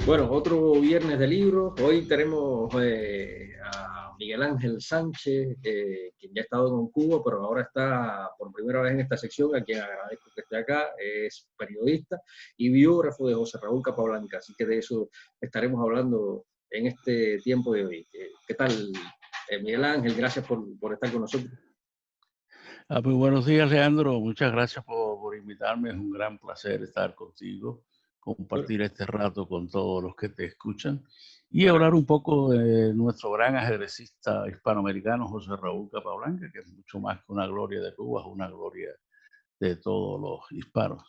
Bueno, otro viernes de libros. Hoy tenemos a Miguel Ángel Sánchez, quien ya ha estado en Cuba, pero ahora está por primera vez en esta sección, a quien agradezco que esté acá. Es periodista y biógrafo de José Raúl Capablanca, así que de eso estaremos hablando en este tiempo de hoy. ¿Qué tal, Miguel Ángel? Gracias por estar con nosotros. Muy buenos días, Leandro. Muchas gracias por invitarme. Es un gran placer estar contigo, compartir este rato con todos los que te escuchan y Bueno, hablar un poco de nuestro gran ajedrecista hispanoamericano José Raúl Capablanca, que es mucho más que una gloria de Cuba, es una gloria de todos los hispanos.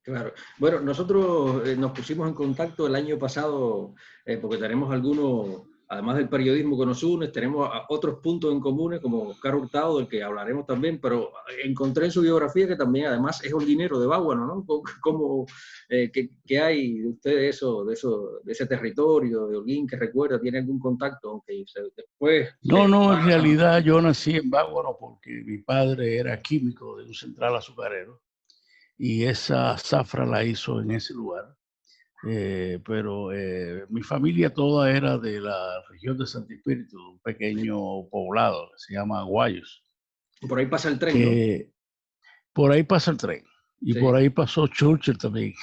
claro. Bueno, nosotros nos pusimos en contacto el año pasado porque tenemos algunos, además del periodismo que nos une, tenemos otros puntos en comunes como Oscar Hurtado, del que hablaremos también, pero encontré en su biografía que también además es holguinero de Báguano, ¿no? ¿Qué hay de usted de ese territorio de Holguín que recuerda? ¿Tiene algún contacto? Aunque después No, se no, va en a San Antonio. realidad yo nací en Báguano porque mi padre era químico de un central azucarero y esa zafra la hizo en ese lugar. Pero mi familia toda era de la región de Santo Espíritu, un pequeño poblado que se llama Guayos, Por ahí pasa el tren, ¿no? que por ahí pasa el tren y por Sí. ahí pasó Churchill también.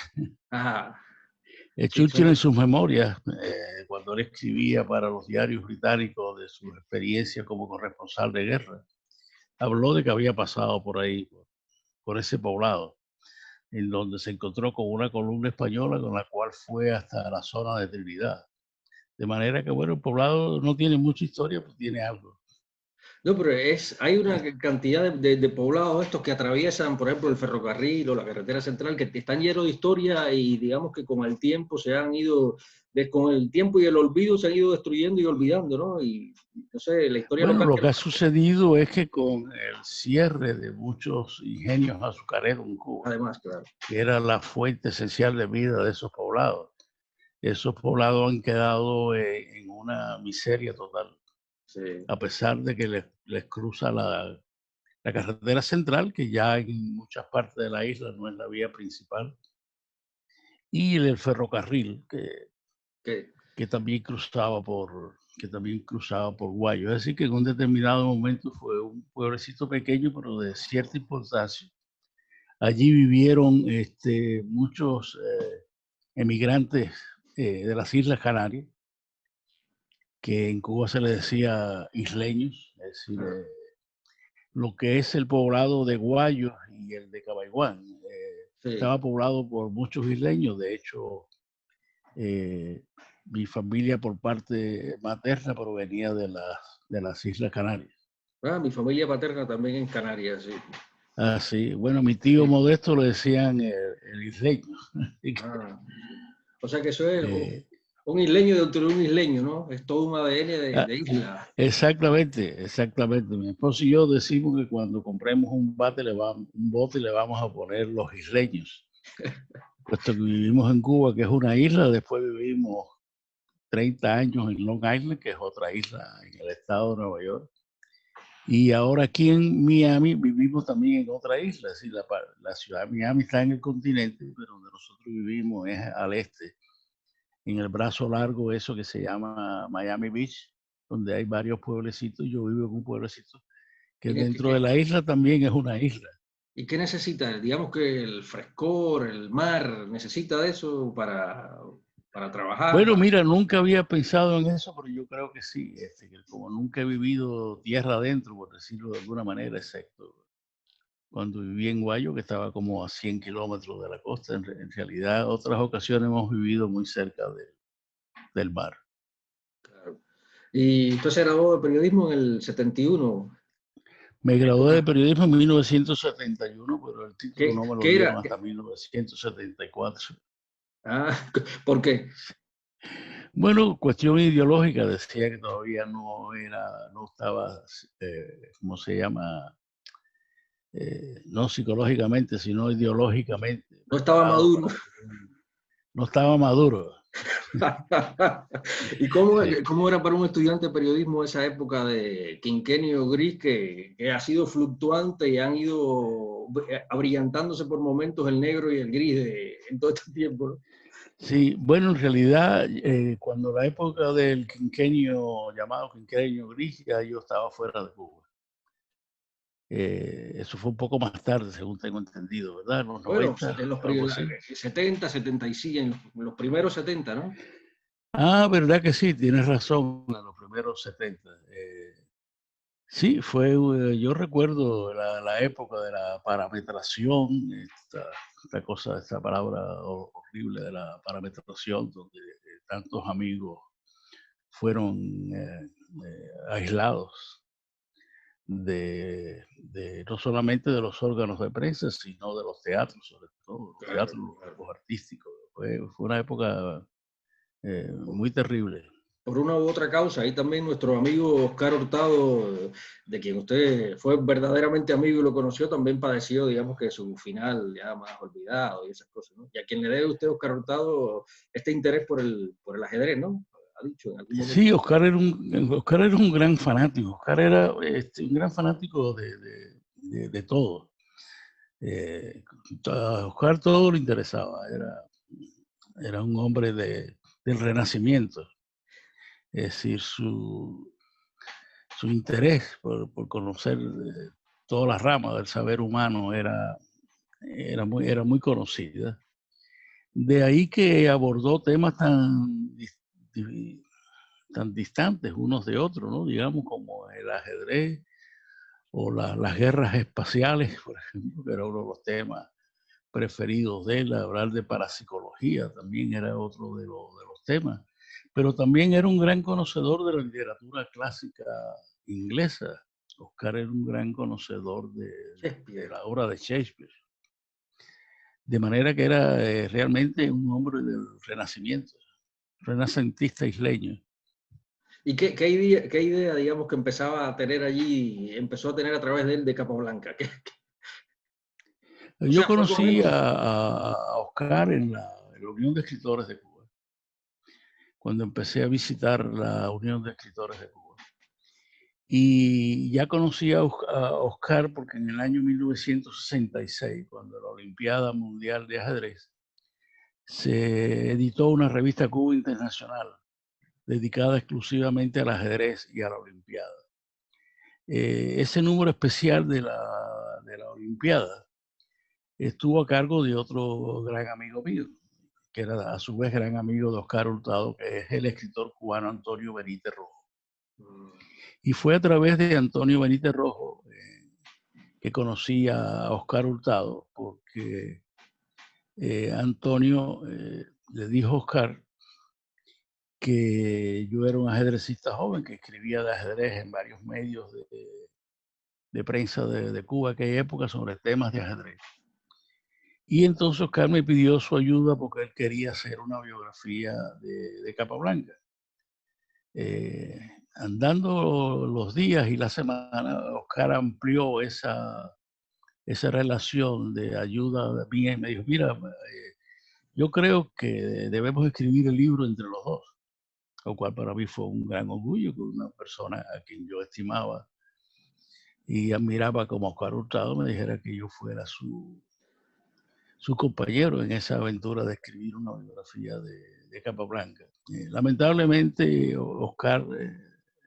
Ajá. Sí, Churchill en sus memorias, cuando él escribía para los diarios británicos de su experiencia como corresponsal de guerra, habló de que había pasado por ahí, por ese poblado, en donde se encontró con una columna española con la cual fue hasta la zona de Trinidad. De manera que, bueno, el poblado no tiene mucha historia, pues tiene algo. No, pero hay una cantidad de poblados estos que atraviesan, por ejemplo, el ferrocarril o la carretera central, que están llenos de historia y digamos que con el tiempo con el tiempo y el olvido se han ido destruyendo y olvidando, ¿no? Y no sé, la historia Bueno, local lo que que nos ha cuenta, sucedido es que con el cierre de muchos ingenios azucareros en Cuba, además, claro. que era la fuente esencial de vida de esos poblados han quedado en una miseria total, Sí. a pesar de que les cruza la carretera central, que ya en muchas partes de la isla no es la vía principal, y el ferrocarril, Que, que también cruzaba por Guayo. Es decir, que en un determinado momento fue un pueblecito pequeño, pero de cierta importancia. Allí vivieron muchos emigrantes de las Islas Canarias, que en Cuba se les decía isleños, es decir, ah, lo que es el poblado de Guayos y el de Cabaiguán. sí. Estaba poblado por muchos isleños, de hecho, Eh, mi familia por parte materna provenía de las Islas Canarias. Mi familia paterna también en Canarias, sí. Ah, sí. Bueno, mi tío Sí. Modesto le decían el isleño. Ah, o sea que eso es Eh, un isleño dentro de un isleño, ¿no? Es todo un ADN ah, de isla. exactamente, exactamente. Mi esposo y yo decimos que cuando compremos un bote le vamos a poner los isleños, puesto que vivimos en Cuba, que es una isla, después vivimos 30 años en Long Island, que es otra isla en el estado de Nueva York. Y ahora aquí en Miami vivimos también en otra isla, es decir, la ciudad de Miami está en el continente, pero donde nosotros vivimos es al este, en el brazo largo, eso que se llama Miami Beach, donde hay varios pueblecitos. Yo vivo en un pueblecito que ¿Y dentro de la isla también es una isla. qué necesita? Digamos que el frescor, el mar, necesita de eso para trabajar. Bueno, mira, nunca había pensado en eso, pero yo creo que sí, que como nunca he vivido tierra adentro, por decirlo de alguna manera, excepto cuando viví en Guayo, que estaba como a 100 kilómetros de la costa. En realidad, otras ocasiones hemos vivido muy cerca del mar. Claro. Y usted se graduó de periodismo en el 71. Me gradué de Época, periodismo en 1971, pero el título no me lo ¿qué dieron era? hasta 1974. Ah, ¿por qué? Bueno, cuestión ideológica, decía que todavía no estaba, ¿cómo se llama? No psicológicamente, sino ideológicamente No estaba preparado maduro. para no estaba maduro. ¿Y cómo, Sí. cómo era para un estudiante de periodismo esa época de quinquenio gris que ha sido fluctuante y han ido abrillantándose por momentos el negro y el gris en todo este tiempo, ¿no? Sí, bueno, en realidad, cuando la época del quinquenio llamado quinquenio gris, ya yo estaba fuera de Cuba. Eso fue un poco más tarde, según tengo entendido, ¿verdad? En los Bueno, 90, en los algo así. 70, 75, en los primeros 70, ¿no? Ah, verdad que sí, tienes razón, en los primeros 70. Sí, yo recuerdo la época de la parametración, esta palabra horrible de la parametración, donde tantos amigos fueron aislados no solamente de los órganos de prensa, sino de los teatros, sobre todo, los Claro, teatros, claro. los artísticos. Fue una época muy terrible. Por una u otra causa. Ahí también nuestro amigo Oscar Hurtado, de quien usted fue verdaderamente amigo y lo conoció, también padeció, digamos, que su final ya más olvidado y esas cosas, ¿no? Y a quien le debe usted, Oscar Hurtado, este interés por el ajedrez, ¿no? Ha dicho en algún momento. Sí, Oscar era un gran fanático. Oscar era un gran fanático de todo. A Oscar todo le interesaba. Era un hombre del Renacimiento. Es decir, su interés por conocer todas las ramas del saber humano era muy conocida. De ahí que abordó temas tan distantes unos de otros, ¿no? Digamos, como el ajedrez o las guerras espaciales, por ejemplo, que era uno de los temas preferidos de él. Hablar de parapsicología también era otro de los temas. Pero también era un gran conocedor de la literatura clásica inglesa. Oscar era un gran conocedor de Shakespeare. la obra de Shakespeare. De manera que era realmente un hombre del Renacimiento, renacentista isleño. ¿Y qué idea, digamos, que empezaba a tener allí, empezó a tener a través de él de Capablanca? O Yo sea, fue con él. conocí a Oscar en la Unión de Escritores de Cuba, cuando empecé a visitar la Unión de Escritores de Cuba. Y ya conocí a Oscar porque en el año 1966, cuando la Olimpiada Mundial de Ajedrez, se editó una revista Cuba Internacional dedicada exclusivamente al ajedrez y a la Olimpiada. Ese número especial de la Olimpiada estuvo a cargo de otro gran amigo mío, que era a su vez gran amigo de Oscar Hurtado, que es el escritor cubano Antonio Benítez Rojo. Y fue a través de Antonio Benítez Rojo que conocí a Oscar Hurtado, porque Antonio le dijo a Oscar que yo era un ajedrecista joven que escribía de ajedrez en varios medios de prensa de Cuba en aquella época sobre temas de ajedrez. Y entonces Oscar me pidió su ayuda porque él quería hacer una biografía de Capablanca. Andando los días y la semana, Oscar amplió esa relación de ayuda mía y me dijo, mira, yo creo que debemos escribir el libro entre los dos, lo cual para mí fue un gran orgullo que una persona a quien yo estimaba y admiraba como Oscar Hurtado me dijera que yo fuera su compañero en esa aventura de escribir una biografía de Capablanca. Lamentablemente, Oscar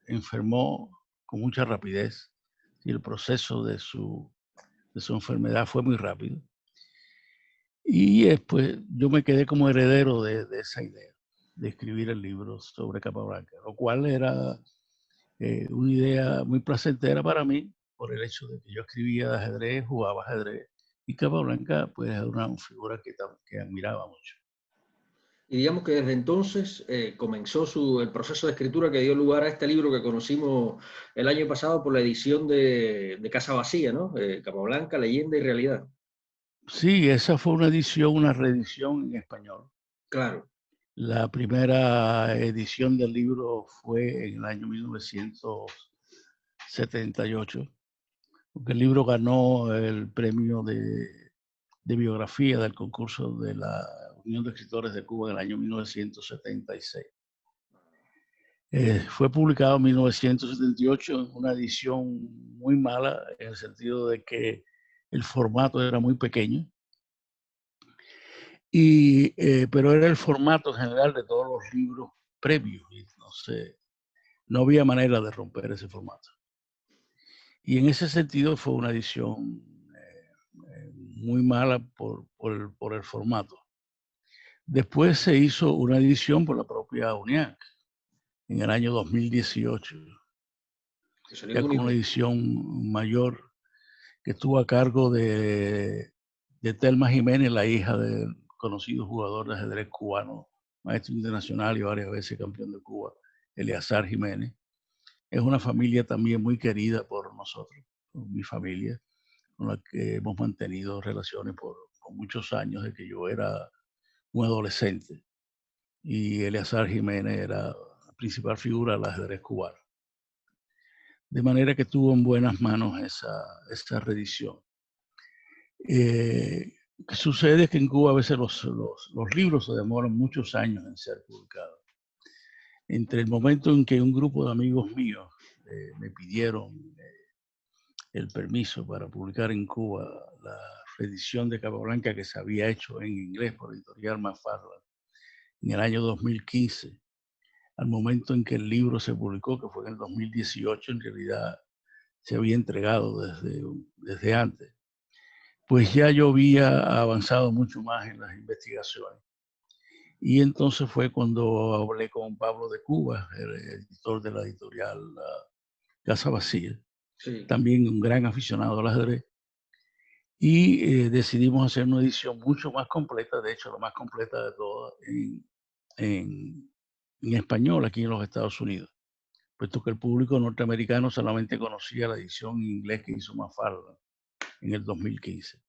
enfermó con mucha rapidez y el proceso de su enfermedad fue muy rápido. Y después yo me quedé como heredero de esa idea, de escribir el libro sobre Capablanca, lo cual era una idea muy placentera para mí por el hecho de que yo escribía de ajedrez, jugaba ajedrez, y Capablanca pues era una figura que admiraba mucho. Y digamos que desde entonces comenzó el proceso de escritura que dio lugar a este libro que conocimos el año pasado por la edición de Casa Vacía, ¿no? Capablanca, Leyenda y Realidad. Sí, esa fue una edición, una reedición en español. Claro. La primera edición del libro fue en el año 1978, porque el libro ganó el premio de biografía del concurso de la Unión de Escritores de Cuba en el año 1976. Fue publicado en 1978 en una edición muy mala, en el sentido de que el formato era muy pequeño, pero era el formato general de todos los libros previos, y no había manera de romper ese formato. Y en ese sentido fue una edición muy mala por el formato. Después se hizo una edición por la propia UNIAC en el año 2018, ya con una edición mayor que estuvo a cargo de Telma Jiménez, la hija del conocido jugador de ajedrez cubano, maestro internacional y varias veces campeón de Cuba, Eleazar Jiménez. Es una familia también muy querida por nosotros, por mi familia, con la que hemos mantenido relaciones por muchos años, desde que yo era un adolescente. Y Eleazar Jiménez era la principal figura del ajedrez cubano. De manera que tuvo en buenas manos esa reedición. Lo que sucede es que en Cuba a veces los libros se demoran muchos años en ser publicados. Entre el momento en que un grupo de amigos míos me pidieron el permiso para publicar en Cuba la reedición de Capablanca que se había hecho en inglés por Editorial Mafalda en el año 2015, al momento en que el libro se publicó, que fue en el 2018, en realidad se había entregado desde antes, pues ya yo había avanzado mucho más en las investigaciones. Y entonces fue cuando hablé con Pablo de Cuba, el editor de la editorial Casa Vacía, sí, también un gran aficionado al ajedrez, y decidimos hacer una edición mucho más completa, de hecho la más completa de todas, en español aquí en los Estados Unidos, puesto que el público norteamericano solamente conocía la edición en inglés que hizo Mafalda en el 2015.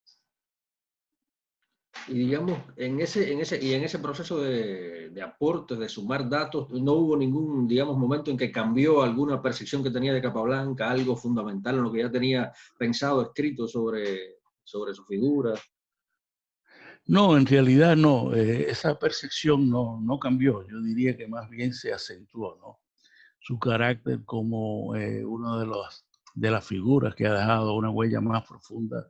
Y digamos, en ese proceso de aporte, de sumar datos, no hubo ningún, digamos, momento en que cambió alguna percepción que tenía de Capablanca, algo fundamental en lo que ya tenía pensado, escrito sobre su figura. No, en realidad no, esa percepción no cambió, yo diría que más bien se acentuó, ¿no? Su carácter como uno de las figuras que ha dejado una huella más profunda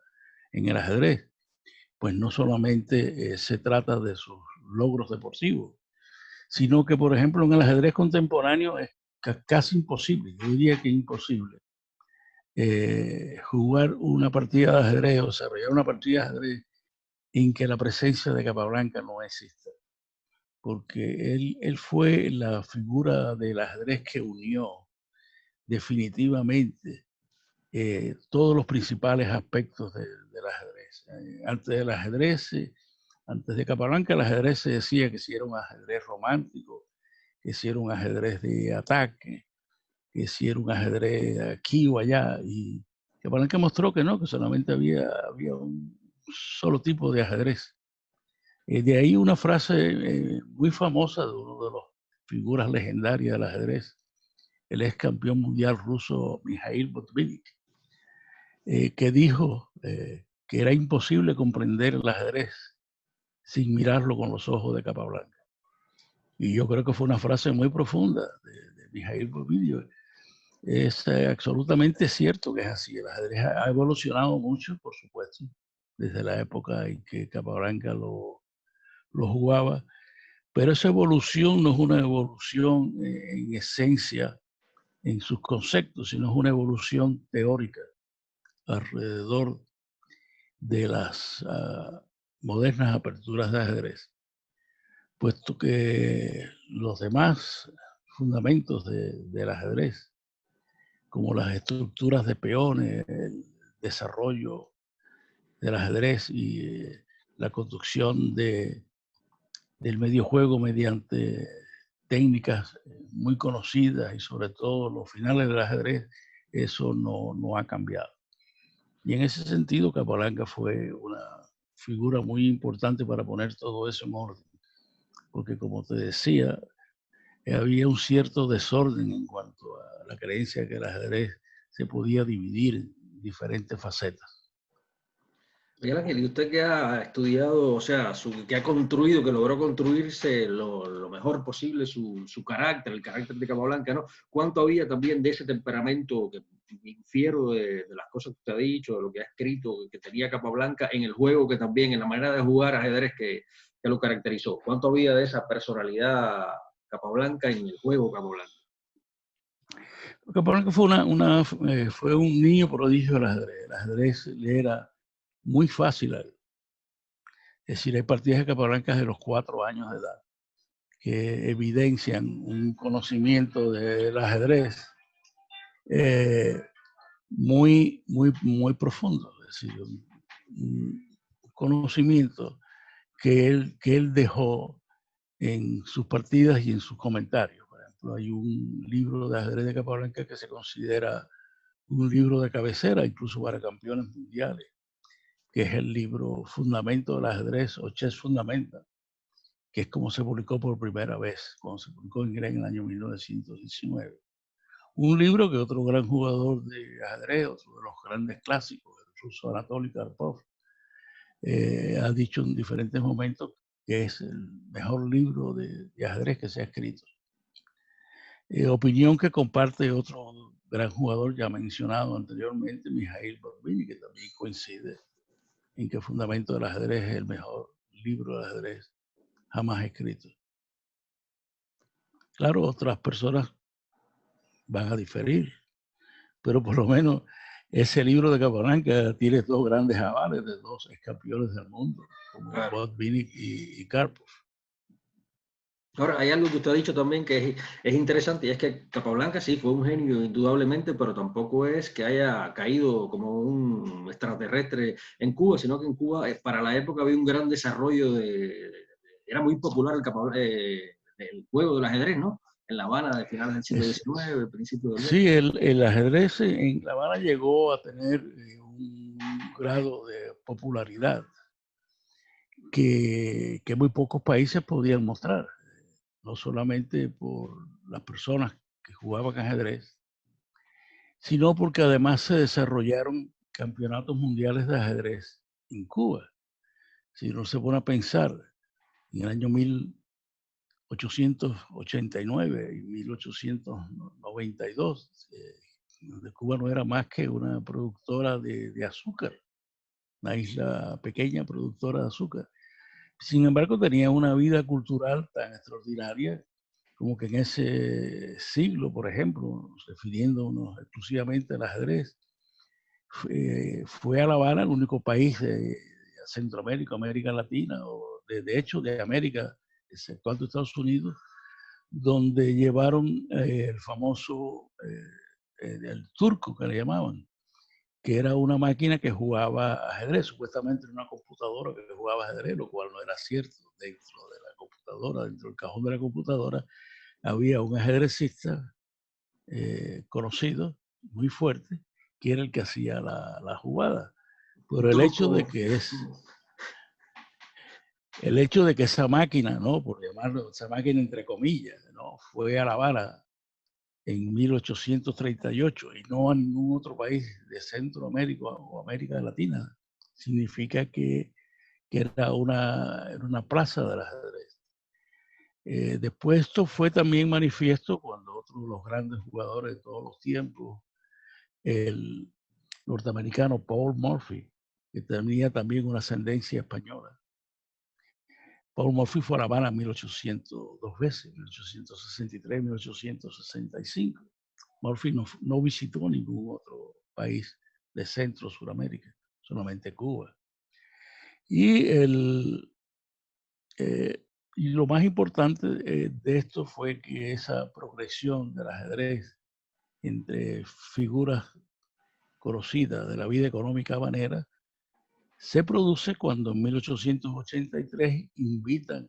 en el ajedrez. Pues no solamente se trata de sus logros deportivos, sino que, por ejemplo, en el ajedrez contemporáneo es casi imposible, yo diría que imposible, jugar una partida de ajedrez o desarrollar una partida de ajedrez en que la presencia de Capablanca no exista, porque él fue la figura del ajedrez que unió definitivamente todos los principales aspectos del ajedrez. Antes de Capablanca, el ajedrez se decía que si era un ajedrez romántico, que si era un ajedrez de ataque, que si era un ajedrez aquí o allá. Y Capablanca mostró que no, que solamente había un solo tipo de ajedrez. De ahí una frase muy famosa de uno de las figuras legendarias del ajedrez, el ex campeón mundial ruso Mikhail Botvinnik, que dijo que era imposible comprender el ajedrez sin mirarlo con los ojos de Capablanca. Y yo creo que fue una frase muy profunda de Mikhail Botvinnik. Es absolutamente cierto que es así. El ajedrez ha evolucionado mucho, por supuesto, desde la época en que Capablanca lo jugaba, pero esa evolución no es una evolución en esencia, en sus conceptos, sino es una evolución teórica alrededor de las modernas aperturas de ajedrez, puesto que los demás fundamentos del ajedrez, como las estructuras de peones, el desarrollo del ajedrez y la conducción del medio juego mediante técnicas muy conocidas y sobre todo los finales del ajedrez, eso no ha cambiado. Y en ese sentido, Capablanca fue una figura muy importante para poner todo eso en orden, porque como te decía, había un cierto desorden en cuanto a la creencia que el ajedrez se podía dividir en diferentes facetas. Miguel Ángel, y usted que ha estudiado, o sea, que ha construido, que logró construirse lo mejor posible su carácter, el carácter de Capablanca, ¿no? ¿Cuánto había también de ese temperamento que infiero de las cosas que usted ha dicho, de lo que ha escrito, que tenía Capablanca en el juego, que también en la manera de jugar ajedrez que lo caracterizó? ¿Cuánto había de esa personalidad Capablanca en el juego Capablanca? Capablanca fue un niño prodigio del ajedrez. El ajedrez le era muy fácil a él. Es decir, hay partidas de Capablanca de los 4 años de edad que evidencian un conocimiento del ajedrez muy profundo. Es decir, un conocimiento que él dejó en sus partidas y en sus comentarios. Por ejemplo, hay un libro de ajedrez de Capablanca que se considera un libro de cabecera, incluso para campeones mundiales, que es el libro Fundamento del ajedrez o Chess Fundamental, que es como se publicó por primera vez, cuando se publicó en inglés en el año 1919. Un libro que otro gran jugador de ajedrez, otro de los grandes clásicos, el ruso Anatoly Karpov, ha dicho en diferentes momentos que es el mejor libro de ajedrez que se ha escrito. Opinión que comparte otro gran jugador ya mencionado anteriormente, Mikhail Baudry, que también coincide en que Fundamento del Ajedrez es el mejor libro de ajedrez jamás escrito. Claro, otras personas van a diferir, pero por lo menos ese libro de Capablanca tiene 2 grandes avales de 2 campeones del mundo, como Botvinnik y Karpov. Ahora, hay algo que usted ha dicho también que es interesante, y es que Capablanca sí fue un genio indudablemente, pero tampoco es que haya caído como un extraterrestre en Cuba, sino que en Cuba para la época había un gran desarrollo era muy popular el juego del ajedrez, ¿no? En La Habana de finales del siglo XIX, principios del XX. Sí, el ajedrez en La Habana llegó a tener un grado de popularidad que muy pocos países podían mostrar, no solamente por las personas que jugaban ajedrez, sino porque además se desarrollaron campeonatos mundiales de ajedrez en Cuba. Si uno se pone a pensar, en el año 1889 y 1892, Cuba no era más que una productora de azúcar, una isla pequeña productora de azúcar. Sin embargo, tenía una vida cultural tan extraordinaria como que en ese siglo, por ejemplo, refiriéndonos exclusivamente al ajedrez, fue a La Habana el único país de Centroamérica, América Latina, o de hecho de América, exceptuando Estados Unidos, donde llevaron el famoso el turco que le llamaban, que era una máquina que jugaba ajedrez, supuestamente era una computadora que jugaba ajedrez, lo cual no era cierto. Dentro de la computadora, dentro del cajón de la computadora, había un ajedrecista conocido, muy fuerte, que era el que hacía la jugada. Pero el hecho de que esa máquina, ¿no? Por llamarlo esa máquina entre comillas, ¿no? Fue a La Habana en 1838 y no a ningún otro país de Centroamérica o América Latina, significa que era una plaza del ajedrez. Después esto fue también manifiesto cuando otro de los grandes jugadores de todos los tiempos, el norteamericano Paul Morphy, que tenía también una ascendencia española. Paul Morphy fue a La Habana en 1800, 2 veces, 1863, 1865. Morphy no visitó ningún otro país de Centro, Suramérica, solamente Cuba. Y, y lo más importante de esto fue que esa progresión del ajedrez entre figuras conocidas de la vida económica habanera se produce cuando en 1883 invitan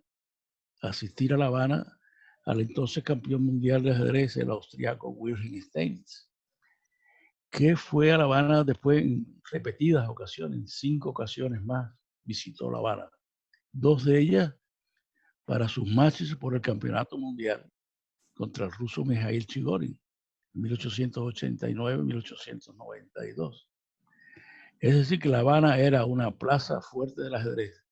a asistir a La Habana al entonces campeón mundial de ajedrez, el austriaco Wilhelm Steins, que fue a La Habana después en repetidas ocasiones, 5 ocasiones más visitó La Habana. 2 de ellas para sus matches por el campeonato mundial contra el ruso Mikhail Chigorin en 1889-1892. Es decir, que La Habana era una plaza fuerte del ajedrez.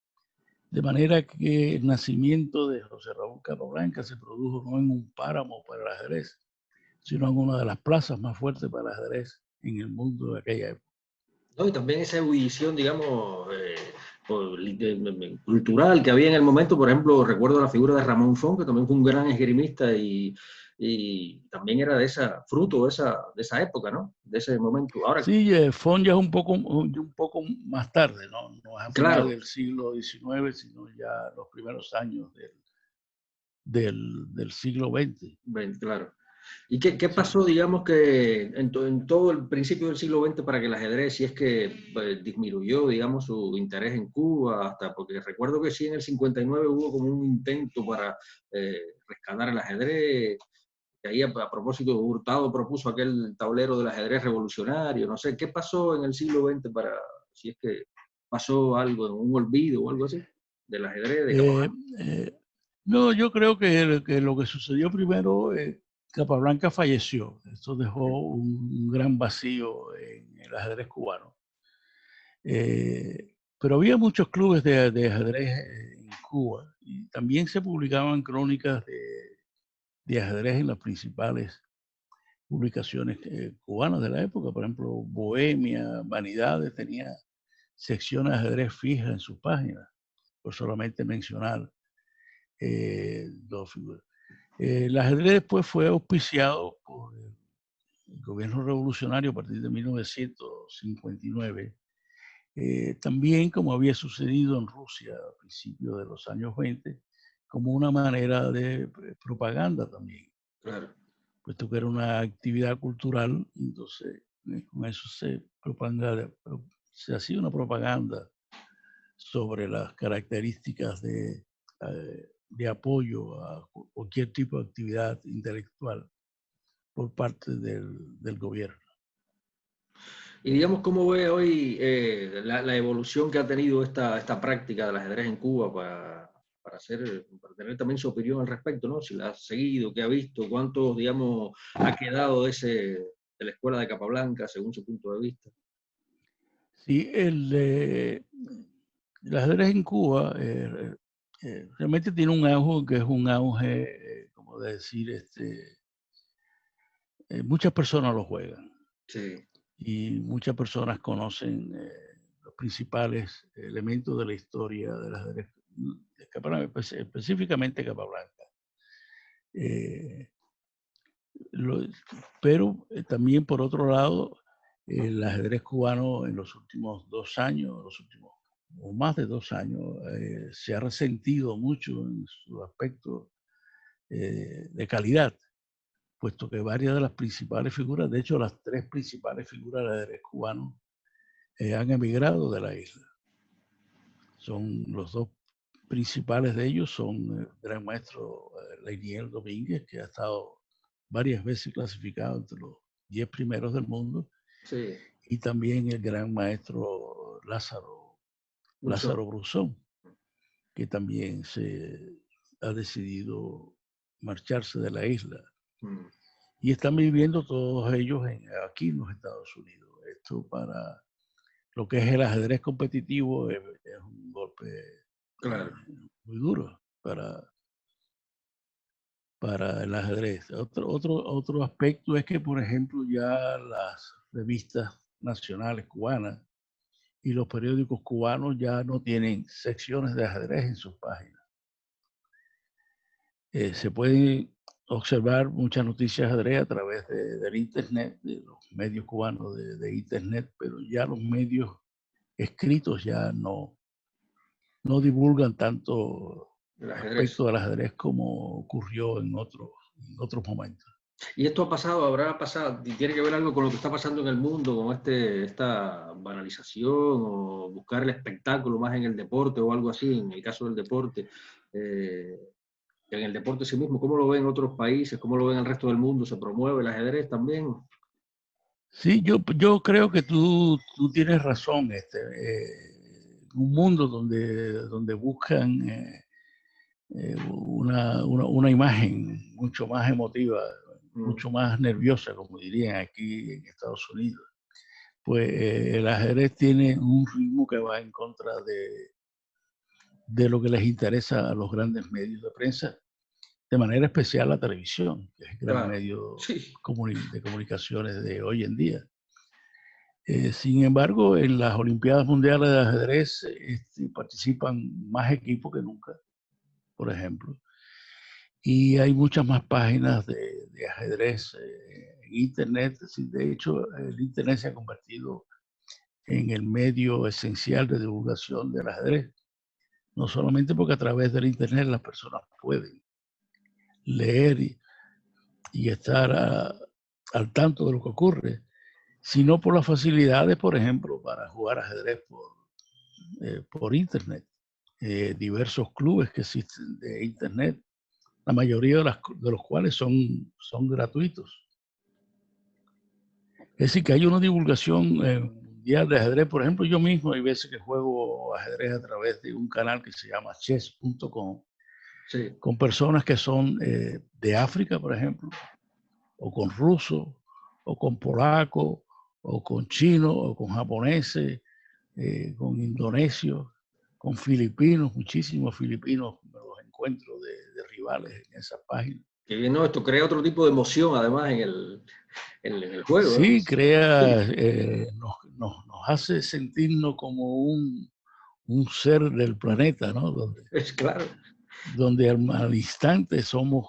De manera que el nacimiento de José Raúl Capablanca se produjo no en un páramo para el ajedrez, sino en una de las plazas más fuertes para el ajedrez en el mundo de aquella época. No, y también esa ebullición, digamos, cultural que había en el momento. Por ejemplo, recuerdo la figura de Ramón Fon, que también fue un gran esgrimista y también era de esa, fruto de esa época, ¿no? De ese momento. Ahora, Sí, Fon ya es un poco más tarde, ¿no? No es a finales claro, del siglo XIX, sino ya los primeros años del siglo XX. claro. ¿Y qué Sí. pasó, digamos, que en todo el principio del siglo XX para que el ajedrez, si es que disminuyó, digamos, su interés en Cuba, hasta porque recuerdo que sí, en el 59 hubo como un intento para rescatar el ajedrez, que ahí a propósito Hurtado propuso aquel tablero del ajedrez revolucionario, no sé, ¿qué pasó en el siglo XX para, si es que pasó algo, un olvido o algo así, del ajedrez de Eh, Capablanca? eh, no, yo creo que lo que sucedió primero, Capablanca falleció. Esto dejó un gran vacío en el ajedrez cubano. Pero había muchos clubes de ajedrez en Cuba y también se publicaban crónicas de ajedrez en las principales publicaciones cubanas de la época. Por ejemplo, Bohemia, Vanidades tenía secciones de ajedrez fijas en sus páginas, por solamente mencionar dos figuras. El ajedrez después fue auspiciado por el gobierno revolucionario a partir de 1959. También, como había sucedido en Rusia a principios de los años 20, como una manera de propaganda también, Claro. puesto que era una actividad cultural, entonces con eso se hacía una propaganda sobre las características de apoyo a cualquier tipo de actividad intelectual por parte del gobierno. Y digamos, ¿cómo ve hoy la evolución que ha tenido esta práctica del ajedrez en Cuba para tener también su opinión al respecto, ¿no? Si la ha seguido, qué ha visto, cuánto, digamos, ha quedado de la escuela de Capablanca, según su punto de vista? Sí, el ajedrez en Cuba realmente tiene un auge que es un auge, como decir, muchas personas lo juegan Sí, y muchas personas conocen los principales elementos de la historia del ajedrez, específicamente Capablanca. Eh, lo- pero también por otro lado, el ajedrez cubano en los últimos 2 años, o más de 2 años, se ha resentido mucho en su aspecto de calidad, puesto que varias de las principales figuras, de hecho las tres principales figuras del ajedrez cubano, han emigrado de la isla. Son los dos principales de ellos, son el gran maestro Leinier Domínguez, que ha estado varias veces clasificado entre los 10 primeros del mundo, sí, y también el gran maestro Brusón. Lázaro Bruzón, que también se ha decidido marcharse de la isla. Mm. Y están viviendo todos ellos aquí en los Estados Unidos. Esto para lo que es el ajedrez competitivo es un golpe Claro. muy duro para el ajedrez. Otro aspecto es que, por ejemplo, ya las revistas nacionales cubanas y los periódicos cubanos ya no tienen secciones de ajedrez en sus páginas. Se pueden observar muchas noticias de ajedrez a través del Internet, de los medios cubanos de Internet, pero ya los medios escritos ya no divulgan tanto El ajedrez. aspectos del ajedrez como ocurrió en otros momentos. Y esto ha pasado, habrá pasado, y tiene que ver algo con lo que está pasando en el mundo, con esta banalización o buscar el espectáculo más en el deporte o algo así, en el caso del deporte. Eh, en el deporte sí mismo, ¿cómo lo ven otros países? ¿Cómo lo ven el resto del mundo? ¿Se promueve el ajedrez también? Sí, yo creo que tú tienes razón. Un mundo donde buscan una imagen mucho más emotiva, Mm, mucho más nerviosa, como dirían aquí en Estados Unidos. pues el ajedrez tiene un ritmo que va en contra de lo que les interesa a los grandes medios de prensa, de manera especial la televisión, que es el gran Claro, medio sí, de comunicaciones de hoy en día. Sin embargo, en las Olimpiadas Mundiales de Ajedrez participan más equipos que nunca, por ejemplo. Y hay muchas más páginas de ajedrez en Internet. De hecho, el Internet se ha convertido en el medio esencial de divulgación del ajedrez. No solamente porque a través del Internet las personas pueden leer y estar al tanto de lo que ocurre, sino por las facilidades, por ejemplo, para jugar ajedrez por Internet. Diversos clubes que existen de Internet, la mayoría de los cuales son gratuitos. Es decir, que hay una divulgación mundial de ajedrez. Por ejemplo, yo mismo hay veces que juego ajedrez a través de un canal que se llama chess.com, sí. con personas que son de África, por ejemplo, o con rusos, o con polacos, o con chinos, o con japoneses, con indonesios, con filipinos, muchísimos filipinos me los encuentro de rivales en esa página. Que bien, ¿no? Esto crea otro tipo de emoción además en el juego, ¿no? Sí, crea, nos hace sentirnos como un ser del planeta, ¿no? Es claro. Donde al instante somos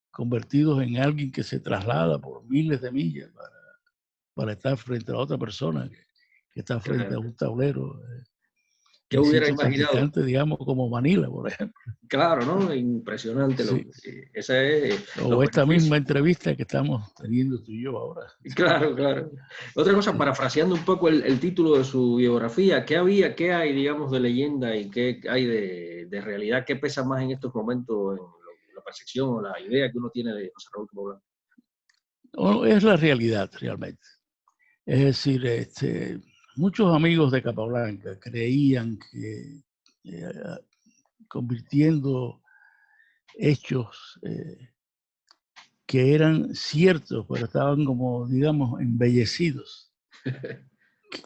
convertidos en alguien que se traslada por miles de millas para estar frente a otra persona que está frente a Claro. un tablero ¿Qué en hubiera sitio tan imaginado? distante, digamos, como Manila, por ejemplo. Claro, ¿no? Impresionante. Sí. Esa es O los esta misma beneficios. entrevista que estamos teniendo tú y yo ahora. Claro, claro. Otra cosa, parafraseando un poco el título de su biografía, qué hay, digamos, de leyenda y qué hay de realidad? ¿Qué pesa más en estos momentos en la percepción o la idea que uno tiene de José Raúl Capablanca? No, es la realidad, realmente. Es decir, muchos amigos de Capablanca creían que convirtiendo hechos que eran ciertos, pero estaban como, digamos, embellecidos,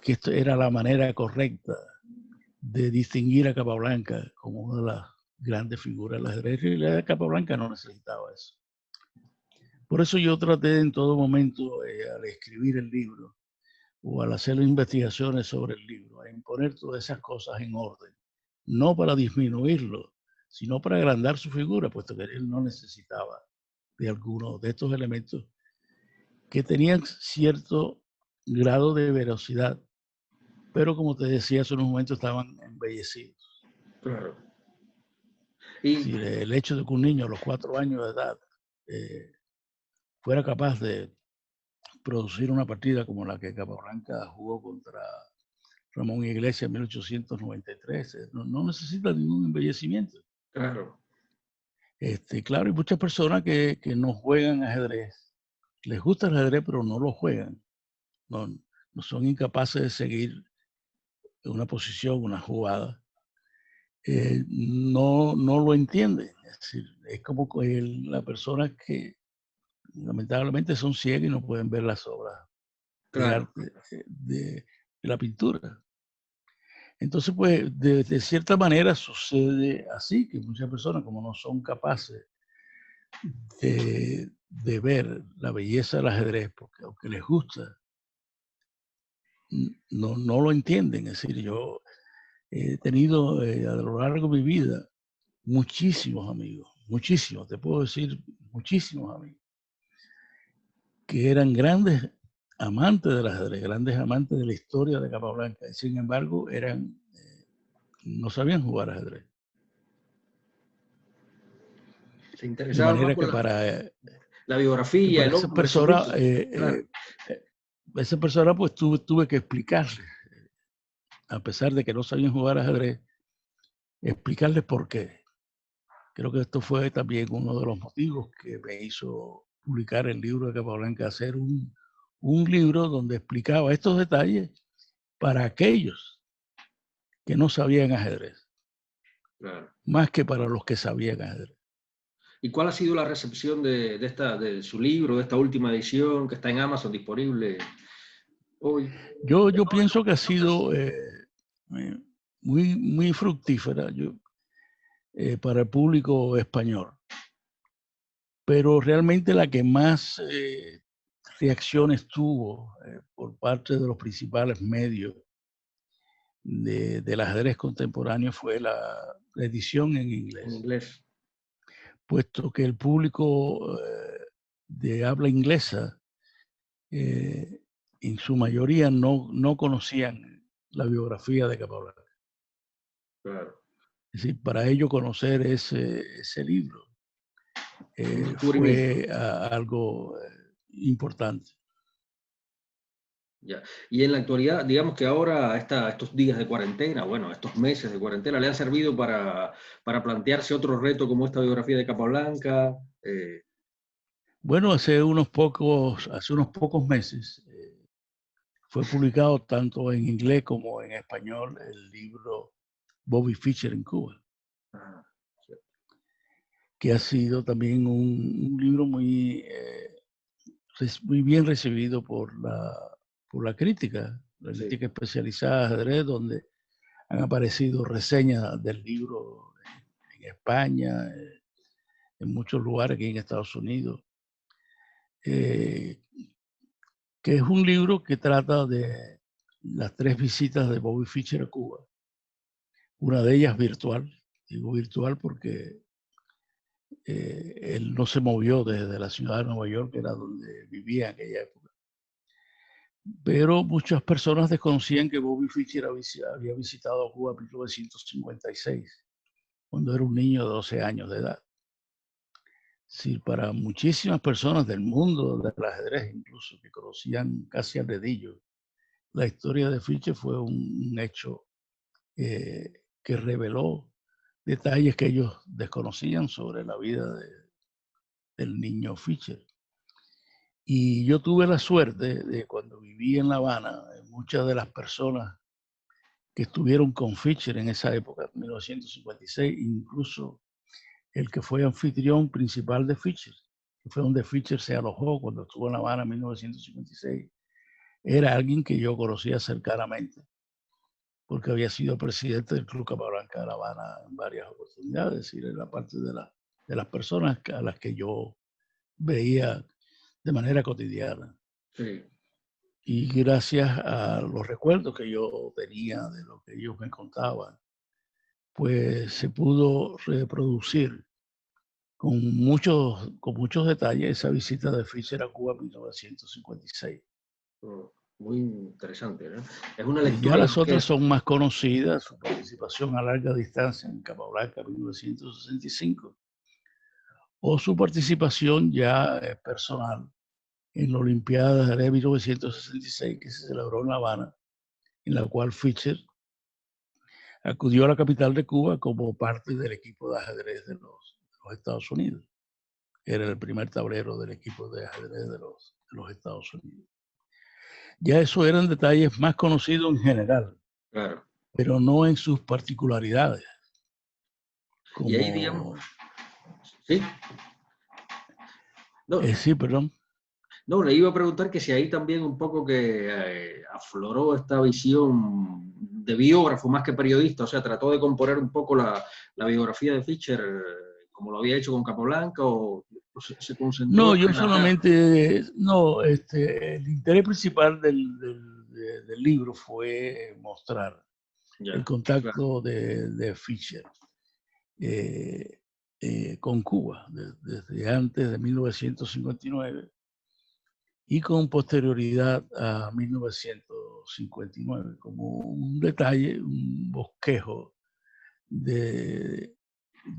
que esto era la manera correcta de distinguir a Capablanca como una de las grandes figuras de la ajedrez. En realidad, Capablanca no necesitaba eso. Por eso yo traté en todo momento, al escribir el libro o al hacer investigaciones sobre el libro, a imponer todas esas cosas en orden, no para disminuirlo, sino para agrandar su figura, puesto que él no necesitaba de alguno de estos elementos que tenían cierto grado de veracidad, pero como te decía hace unos momentos, estaban embellecidos. Claro. Si el hecho de que un niño a los 4 años de edad fuera capaz de producir una partida como la que Capablanca jugó contra Ramón Iglesias en 1893, no necesita ningún embellecimiento. Claro. Claro, hay muchas personas que no juegan ajedrez. Les gusta el ajedrez, pero no lo juegan. No son incapaces de seguir una posición, una jugada. No lo entienden. Es decir, es como la persona que lamentablemente son ciegas y no pueden ver las obras de Claro. arte de la pintura. Entonces, pues, de cierta manera sucede así, que muchas personas, como no son capaces de ver la belleza del ajedrez, porque aunque les gusta, no lo entienden. Es decir, yo he tenido a lo largo de mi vida muchísimos amigos, muchísimos, te puedo decir muchísimos amigos, que eran grandes amantes del ajedrez, grandes amantes de la historia de Capablanca, y sin embargo no sabían jugar ajedrez. Se De interesaba más manera por que la biografía, para el esa hombre, su persona, mito. Claro. esa persona pues tuve que explicarle, a pesar de que no sabían jugar ajedrez, explicarles por qué. Creo que esto fue también uno de los motivos que me hizo publicar el libro de Capablanca, hacer un libro donde explicaba estos detalles para aquellos que no sabían ajedrez, Claro. más que para los que sabían ajedrez. ¿Y cuál ha sido la recepción de su libro, de esta última edición que está en Amazon disponible? Uy. Yo pienso que ha sido muy fructífera para el público español, pero realmente la que más reacciones tuvo por parte de los principales medios del ajedrez contemporáneo fue la edición en En inglés, inglés. puesto que el público de habla inglesa en su mayoría no conocían la biografía de Capablanca. Claro. Es decir, para ellos conocer ese libro Un descubrimiento. fue algo importante. Ya. Y en la actualidad, digamos que ahora estos días de cuarentena, bueno, estos meses de cuarentena, ¿le ha servido para plantearse otro reto como esta biografía de Capablanca? Bueno, hace unos pocos meses fue publicado tanto en inglés como en español el libro Bobby Fischer en Cuba, Ah, sí. que ha sido también un libro muy bien recibido por la crítica Sí. especializada de ajedrez, donde han aparecido reseñas del libro en España, en muchos lugares aquí en Estados Unidos, que es un libro que trata de las 3 visitas de Bobby Fischer a Cuba, una de ellas virtual. Digo virtual porque él no se movió desde la ciudad de Nueva York, que era donde vivía en aquella época. Pero muchas personas desconocían que Bobby Fischer había visitado Cuba en 1956, cuando era un niño de 12 años de edad. Sí, para muchísimas personas del mundo del ajedrez, incluso que conocían casi al dedillo, la historia de Fischer fue un hecho que reveló detalles que ellos desconocían sobre la vida del niño Fischer. Y yo tuve la suerte de cuando viví en La Habana, muchas de las personas que estuvieron con Fischer en esa época, 1956, incluso el que fue anfitrión principal de Fischer, que fue donde Fischer se alojó cuando estuvo en La Habana en 1956, era alguien que yo conocía cercanamente, porque había sido presidente del Club Capablanca de La Habana en varias oportunidades, es decir, era parte de las personas a las que yo veía de manera cotidiana. Sí. Y gracias a los recuerdos que yo tenía de lo que ellos me contaban, pues se pudo reproducir con muchos detalles esa visita de Fischer a Cuba en 1956. Oh, muy interesante, ¿no? Es una Y ya lectura que las nos queda. otras son más conocidas, su participación a larga distancia en Capablanca en 1965, o su participación ya personal en la Olimpiada de 1966 que se celebró en La Habana, en la cual Fischer acudió a la capital de Cuba como parte del equipo de ajedrez de los Estados Unidos. Era el primer tablero del equipo de ajedrez de los Estados Unidos. Ya eso eran detalles más conocidos en general, Claro. pero no en sus particularidades. Y ahí, digamos, Como, sí. No, sí, perdón. no, le iba a preguntar que si ahí también un poco que afloró esta visión de biógrafo más que periodista, o sea, trató de componer un poco la biografía de Fischer como lo había hecho con Capablanca o se concentró No, en yo relatar. solamente, no, el interés principal del libro fue mostrar el Ya, claro, contacto de Fischer con Cuba desde antes de 1959 y con posterioridad a 1959, como un detalle, un bosquejo de,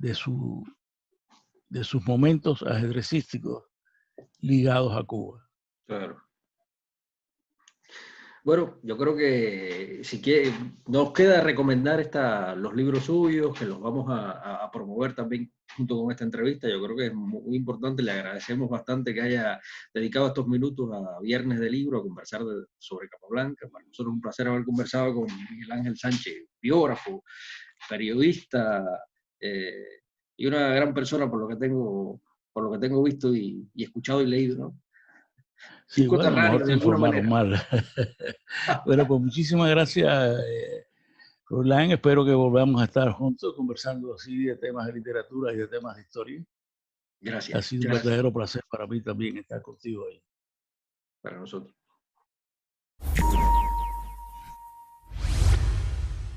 de, su, de sus momentos ajedrecísticos ligados a Cuba. claro. Bueno, yo creo que si quiere, nos queda recomendar los libros suyos, que los vamos a promover también junto con esta entrevista. Yo creo que es muy importante, le agradecemos bastante que haya dedicado estos minutos a Viernes de Libro a conversar sobre Capablanca. Para nosotros es un placer haber conversado con Miguel Ángel Sánchez, biógrafo, periodista y una gran persona por lo que tengo visto y escuchado y leído, ¿no? Sí, Cosas bueno, a lo mejor raras te de alguna informaron manera. mal. Bueno, pues muchísimas gracias, Roland. Espero que volvamos a estar juntos conversando así de temas de literatura y de temas de historia. Ha Gracias, sido un gracias verdadero placer para mí también estar contigo ahí. para nosotros.